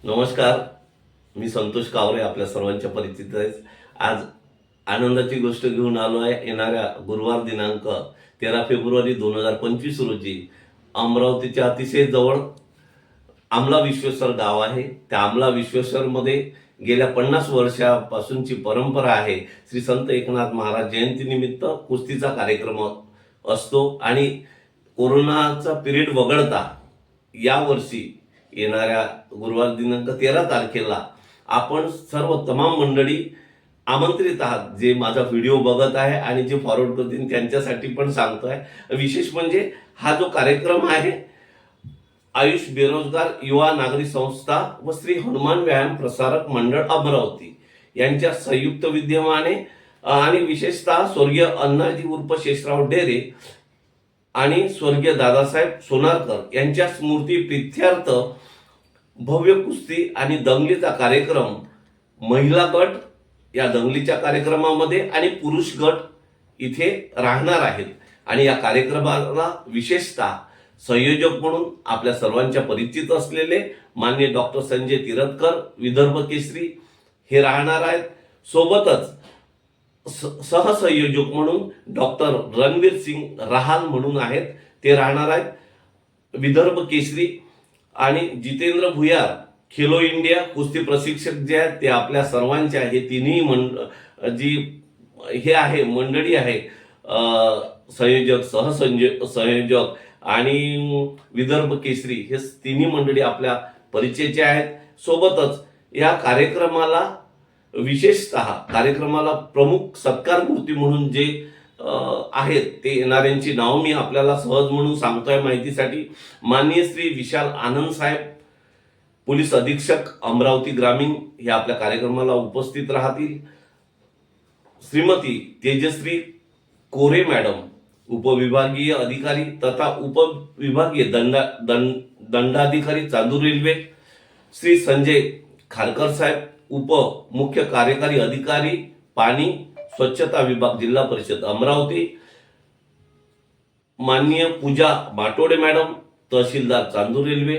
नमस्कार. मी संतोष कावरे, आपल्या सर्वांच्या परिचित आहे. आज आनंदाची गोष्ट घेऊन आलो आहे. येणाऱ्या गुरुवार दिनांक 13 फेब्रुवारी 2025 रोजी अमरावतीच्या अतिशय जवळ आमला विश्वेश्वर गाव आहे. त्या आमला विश्वेश्वरमध्ये गेल्या 50 वर्षापासूनची परंपरा आहे. श्री संत एकनाथ महाराज जयंतीनिमित्त कुस्तीचा कार्यक्रम असतो आणि कोरोनाचा पिरियड वगळता यावर्षी येणाऱ्या गुरुवार दिनांक 13 तारखेला आपण सर्व तमाम मंडळी आमंत्रित आहात. जे माझा व्हिडिओ बघत आहे आणि जे फॉरवर्ड करतील त्यांच्यासाठी पण सांगतोय. विशेष म्हणजे हा जो कार्यक्रम आहे आयुष बेरोजगार युवा नागरी संस्था व श्री हनुमान व्यायाम प्रसारक मंडळ अमरावती यांच्या संयुक्त विद्यमाने आणि विशेषतः स्वर्गीय अण्णाजी उर्फ शेषराव ढेरे आणि स्वर्गीय दादासाहेब सोनारकर यांच्या स्मृती प्रित्यर्थ भव्य कुस्ती आणि दंगलीचा कार्यक्रम, महिला गट या दंगलीच्या कार्यक्रमामध्ये आणि पुरुष गट इथे राहणार आहेत. आणि या कार्यक्रमाला विशेषतः संयोजक म्हणून आपल्या सर्वांच्या परिचित असलेले माननीय डॉक्टर संजय तिरतकर विदर्भ केसरी हे राहणार आहेत. सोबतच सहसंयोजक म्हणून डॉक्टर रणवीर सिंग रहाल म्हणून आहेत, ते राहणार आहेत विदर्भ केसरी. आणि जितेंद्र भुयार खेलो इंडिया कुस्ती प्रशिक्षक जे आहेत ते आपल्या सर्वांचे आहे. तिन्ही हे आहे मंडळी आहे, संयोजक सहसंयोजक आणि विदर्भ केसरी हे तिन्ही मंडळी आपल्या परिचयाचे आहेत. सोबतच या कार्यक्रमाला विशेषतः कार्यक्रमाला प्रमुख सत्कार मूर्ती म्हणून जे आहेत ते येणाऱ्यांची नाव मी आपल्याला सहज म्हणून सांगतोय माहितीसाठी. माननीय श्री विशाल आनंद साहेब, पोलीस अधीक्षक अमरावती ग्रामीण, हे आपल्या कार्यक्रमाला उपस्थित राहतील. श्रीमती तेजश्री कोरे मॅडम, उपविभागीय अधिकारी तथा उपविभागीय दंडाधिकारी चांदूर रेल्वे. श्री संजय खारकर साहेब, उप मुख्य कार्यकारी अधिकारी पाणी स्वच्छता विभाग जिल्हा परिषद अमरावती. माननीय पूजा बाटोडे मॅडम, तहसीलदार चांदूर रेल्वे.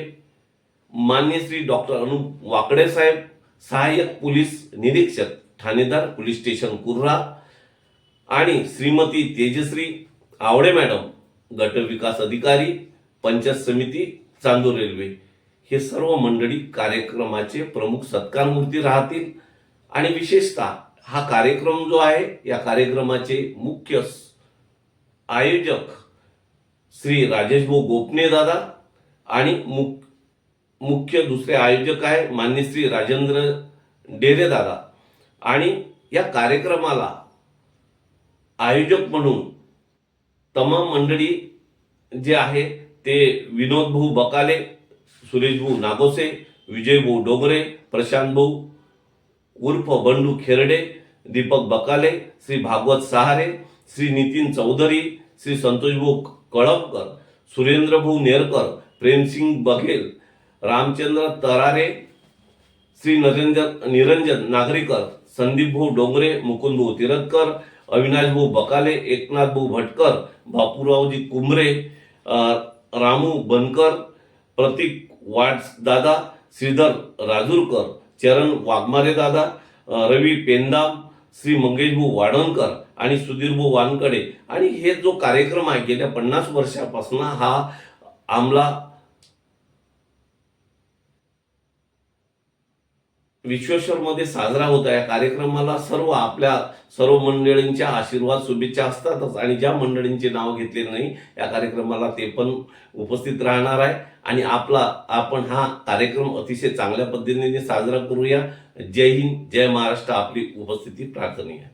माननीय श्री डॉक्टर अनुप वाकडे साहेब, सहाय्यक पोलीस निरीक्षक ठाणेदार पोलीस स्टेशन कुर्रा. आणि श्रीमती तेजश्री आवडे मॅडम, गट विकास अधिकारी पंचायत समिती चांदूर रेल्वे. हे सर्व मंडळी कार्यक्रमाचे प्रमुख सत्कार मूर्ती राहतील. आणि विशेषतः हा कार्यक्रम जो आहे या कार्यक्रमाचे मुख्य आयोजक श्री राजेश भाऊ गोपने दादा आणि मुख्य दुसरे आयोजक आहे माननीय श्री राजेंद्र डेरे दादा. आणि या कार्यक्रमाला आयोजक म्हणून तमाम मंडळी जे आहे ते विनोद भाऊ बकाले, सुरेश भाऊ नागोसे, विजय भाऊ डोंगरे, प्रशांत भाऊ उर्फ बंडू खेरडे, दीपक बकाले, श्री भागवत सहारे, श्री नितीन चौधरी, श्री संतोष भाऊ कळपकर, सुरेंद्र भाऊ नेरकर, प्रेमसिंग बघेल, रामचंद्र तरारे, श्री निरंजन नागरीकर, संदीप भाऊ डोंगरे, मुकुंद भाऊ तिरतकर, अविनाश भाऊ बकाले, एकनाथ भाऊ भटकर, बापूरावजी कुंभरे, रामू बनकर, प्रतीक वाट्स दादा, श्रीधर राजूरकर, चरण वाघमारे दादा, रवी पेंदाम, श्री मंगेश भाऊ वाडणकर आणि सुधीर भाऊ वानकडे. आणि हे जो कार्यक्रम आहे गेल्या 50 वर्षापासून हा आमला विश्वेश्वरमध्ये साजरा होत आहे. या कार्यक्रमाला आपल्या सर्व मंडळींच्या आशीर्वाद शुभेच्छा असतातच. आणि ज्या मंडळींचे नाव घेतले नाही या कार्यक्रमाला ते पण उपस्थित राहणार आहे. आणि आपण हा कार्यक्रम अतिशय चांगल्या पद्धतीने साजरा करूया. जय हिंद, जय महाराष्ट्र. आपली उपस्थिती प्रार्थनीय आहे.